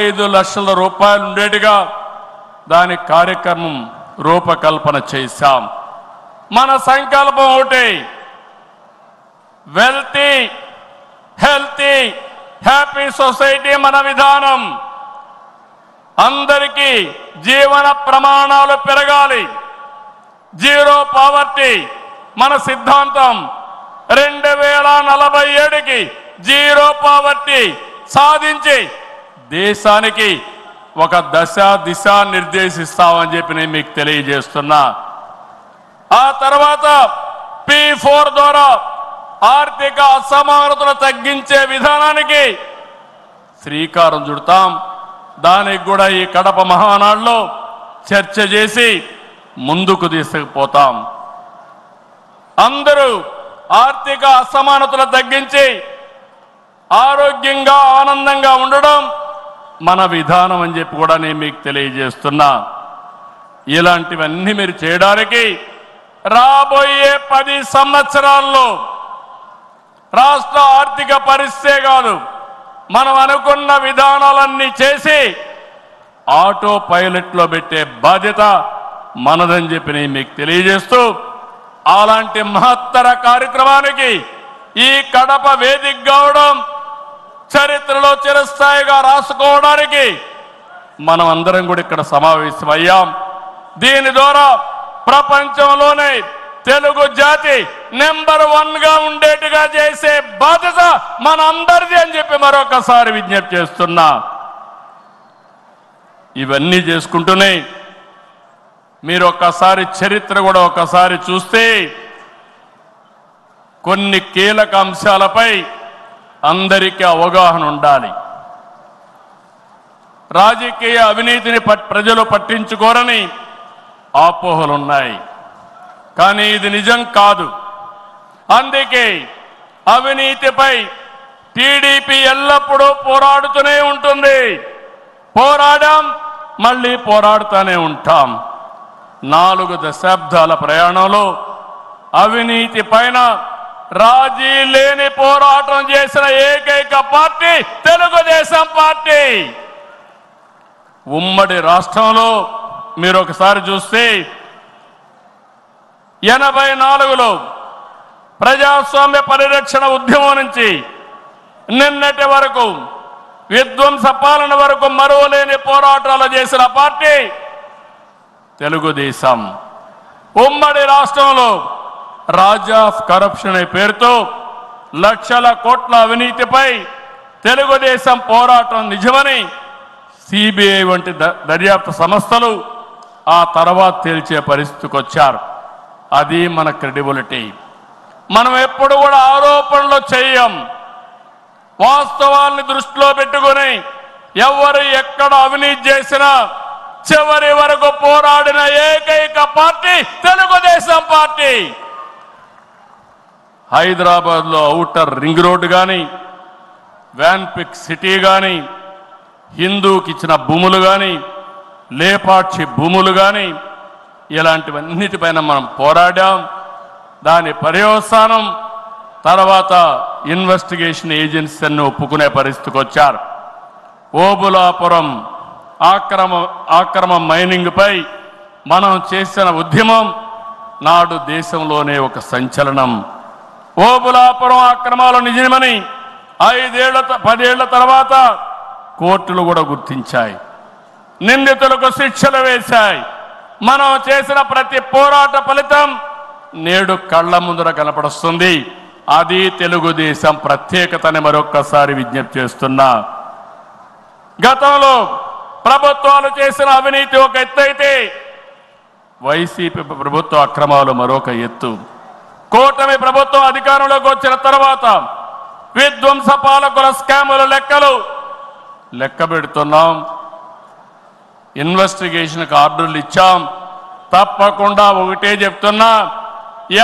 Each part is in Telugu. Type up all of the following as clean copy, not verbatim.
5 లక్షల రూపాయలు ఉండేట్టుగా దాని కార్యక్రమం రూపకల్పన చేశాం. మన సంకల్పం ఒకటి, వెల్తీ హెల్తీ హ్యాపీ సొసైటీ మన విధానం. అందరికీ జీవన ప్రమాణాలు పెరగాలి, జీరో పావర్టీ మన సిద్ధాంతం. 2047కి జీరో పావర్టీ సాధించి దేశానికి ఒక దిశ నిర్దేశిస్తామని చెప్పి నేను మీకు తెలియజేస్తున్నా. ఆ తర్వాత P4 ద్వారా ఆర్థిక అసమానతలు తగ్గించే విధానానికి శ్రీకారం చుడతాం. దానికి కూడా ఈ కడప మహానాడులో చర్చ చేసి ముందుకు తీసుకుపోతాం. అందరూ ఆర్థిక అసమానతలు తగ్గించి ఆరోగ్యంగా ఆనందంగా ఉండడం మన విధానం అని చెప్పి కూడా నేను మీకు తెలియజేస్తున్నా. ఇలాంటివన్నీ మీరు చేయడానికి రాబోయే 10 సంవత్సరాల్లో రాష్ట్ర ఆర్థిక పరిస్థితే కాదు, మనం అనుకున్న విధానాలన్నీ చేసి ఆటో పైలట్లో పెట్టే బాధ్యత మనదని చెప్పి నేను మీకు తెలియజేస్తూ, అలాంటి మహత్తర కార్యక్రమానికి ఈ కడప వేదిక కావడం, చరిత్రలో చిరస్థాయిగా రాసుకోవడానికి మనం అందరం కూడా ఇక్కడ సమావేశమయ్యాం. దీని ద్వారా ప్రపంచంలోనే తెలుగు జాతి నెంబర్ 1గా ఉండేట్టుగా చేసే బాధ్యత మన అందరిది అని చెప్పి మరొకసారి విజ్ఞప్తి చేస్తున్నా. ఇవన్నీ చేసుకుంటూనే మీరు ఒక్కసారి చరిత్ర కూడా ఒక్కసారి చూస్తే కొన్ని కీలక అంశాలపై అందరికీ అవగాహన ఉండాలి. రాజకీయ అవినీతిని ప్రజలు పట్టించుకోరని అపోహలున్నాయి, కానీ ఇది నిజం కాదు. అందుకే అవినీతిపై టీడీపీ ఎల్లప్పుడూ పోరాడుతూనే ఉంటుంది. పోరాడాం, మళ్ళీ పోరాడుతూనే ఉంటాం. 4 దశాబ్దాల ప్రయాణంలో అవినీతి పైన రాజీ లేని పోరాటం చేసిన ఏకైక పార్టీ తెలుగుదేశం పార్టీ. ఉమ్మడి రాష్ట్రంలో మీరు ఒకసారి చూస్తే 84లో ప్రజాస్వామ్య పరిరక్షణ ఉద్యమం నుంచి నిన్నటి వరకు విధ్వంస పాలన వరకు మరువలేని పోరాటాలు చేసిన పార్టీ తెలుగుదేశం. ఉమ్మడి రాష్ట్రంలో రాజా ఆఫ్ కరప్షన్ అనే పేరుతో లక్షల కోట్ల అవినీతిపై తెలుగుదేశం పోరాటం నిజమని సిబిఐ వంటి దర్యాప్తు సంస్థలు ఆ తర్వాత తేల్చే పరిస్థితికి వచ్చారు. అది మన క్రెడిబిలిటీ. మనం ఎప్పుడు కూడా ఆరోపణలు చేయం, వాస్తవాల్ని దృష్టిలో పెట్టుకుని ఎవరు ఎక్కడ అవినీతి చేసినా చివరి వరకు పోరాడిన ఏకైక పార్టీ తెలుగుదేశం పార్టీ. హైదరాబాద్లో ఔటర్ రింగ్ రోడ్డు కానీ, వ్యాన్పిక్ సిటీ కానీ, హిందూకి ఇచ్చిన భూములు కానీ, లేపాక్షి భూములు కానీ, ఇలాంటివన్నిటిపైన మనం పోరాడాం. దాని పర్యవసానం తర్వాత ఇన్వెస్టిగేషన్ ఏజెన్సీ అన్ని ఒప్పుకునే పరిస్థితికి వచ్చారు. ఓబులాపురం ఆక్రమ మైనింగ్పై మనం చేసిన ఉద్యమం నాడు దేశంలోనే ఒక సంచలనం. ఓబులాపురం అక్రమాలు నిజమని 10 ఏళ్ల తర్వాత కోర్టులు కూడా గుర్తించాయి, నిందితులకు శిక్షలు వేశాయి. మనం చేసిన ప్రతి పోరాట ఫలితం నేడు కళ్ళ ముందర కనపడుస్తుంది. అది తెలుగుదేశం ప్రత్యేకతని మరొక్కసారి విజ్ఞప్తి చేస్తున్నా. గతంలో ప్రభుత్వాలు చేసిన అవినీతి ఒక ఎత్తు అయితే వైసీపీ ప్రభుత్వ అక్రమాలు మరొక ఎత్తు. కూటమి ప్రభుత్వం అధికారంలోకి వచ్చిన తర్వాత విధ్వంస పాలకుల స్కాముల లెక్క పెడుతున్నాం. ఇన్వెస్టిగేషన్కి ఆర్డర్లు ఇచ్చాం. తప్పకుండా ఒకటే చెప్తున్నా,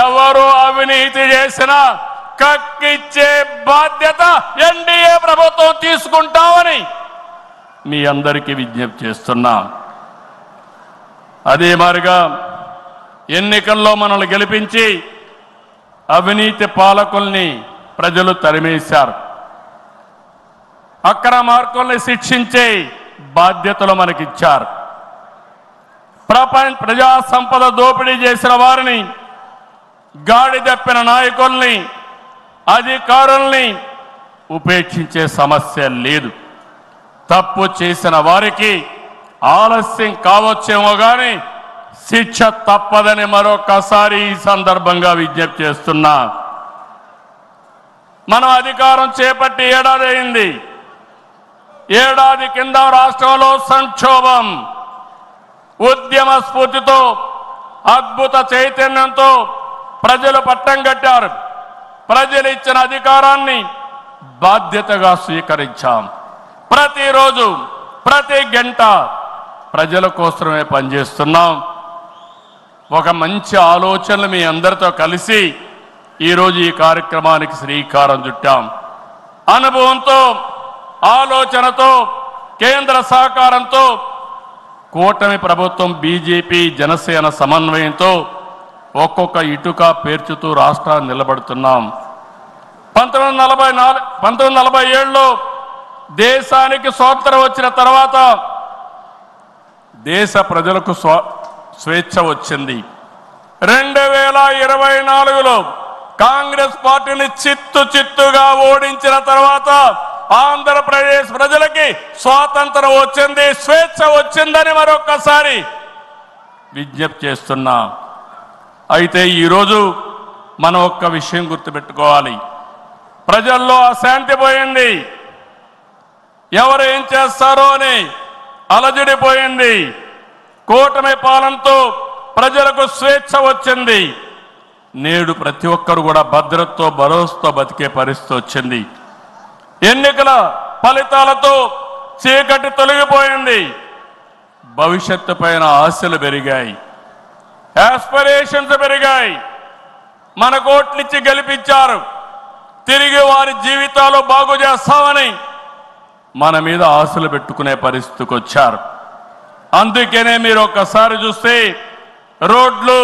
ఎవరు అవినీతి చేసినా కక్కిచ్చే బాధ్యత ఎన్డీఏ ప్రభుత్వం తీసుకుంటామని మీ అందరికీ విజ్ఞప్తి చేస్తున్నా. అదే మాదిరిగా ఎన్నికల్లో మనల్ని గెలిపించి అవినీతి పాలకుల్ని ప్రజలు తరిమేశారు. అక్రమార్కుల్ని శిక్షించే బాధ్యతలు మనకిచ్చారు. ప్రజా సంపద దోపిడీ చేసిన వారిని, గాడి తప్పిన నాయకుల్ని, అధికారుల్ని ఉపేక్షించే సమస్య లేదు. తప్పు చేసిన వారికి ఆలస్యం కావచ్చేమో కానీ శిక్ష తప్పదని మరొకసారి ఈ సందర్భంగా విజ్ఞప్తి చేస్తున్నా. మనం అధికారం చేపట్టి ఏడాది అయింది. ఏడాది కింద రాష్ట్రంలో సంక్షోభం, ఉద్యమ స్ఫూర్తితో, అద్భుత చైతన్యంతో ప్రజలు పట్టం కట్టారు. ప్రజలు ఇచ్చిన అధికారాన్ని బాధ్యతగా స్వీకరించాం. ప్రతిరోజు ప్రతి గంట ప్రజల కోసమే పనిచేస్తున్నాం. ఒక మంచి ఆలోచనలు మీ అందరితో కలిసి ఈరోజు ఈ కార్యక్రమానికి శ్రీకారం చుట్టాం. అనుభవంతో, ఆలోచనతో, కేంద్ర సహకారంతో కూటమి ప్రభుత్వం బీజేపీ జనసేన సమన్వయంతో ఒక్కొక్క ఇటుక పేర్చుతూ రాష్ట్రాన్ని నిలబడుతున్నాం. 1947లో దేశానికి స్వాతంత్రం వచ్చిన తర్వాత దేశ ప్రజలకు స్వేచ్ఛ వచ్చింది. 2024లో కాంగ్రెస్ పార్టీని చిత్తుగా ఓడించిన తర్వాత ఆంధ్రప్రదేశ్ ప్రజలకి స్వాతంత్రం వచ్చింది, స్వేచ్ఛ వచ్చిందని మరొక్కసారి విజ్ఞప్తి చేస్తున్నా. అయితే ఈరోజు మనం ఒక్క విషయం గుర్తుపెట్టుకోవాలి. ప్రజల్లో అశాంతి పోయింది. ఎవరు ఏం చేస్తారో అని అలజడిపోయింది. కూటమి పాలనతో ప్రజలకు స్వేచ్ఛ వచ్చింది. నేడు ప్రతి ఒక్కరు కూడా భద్రతతో, భరోసాతో బతికే పరిస్థితి వచ్చింది. ఎన్నికల ఫలితాలతో చీకటి తొలగిపోయింది. భవిష్యత్తు పైన ఆశలు పెరిగాయి, ఆస్పిరేషన్స్ పెరిగాయి. మన కోట్లిచ్చి గెలిపించారు. తిరిగి వారి జీవితాలు బాగు చేస్తామని మన మీద ఆశలు పెట్టుకునే పరిస్థితికి వచ్చారు. అందుకనే మీరు ఒక్కసారి చూస్తే రోడ్లు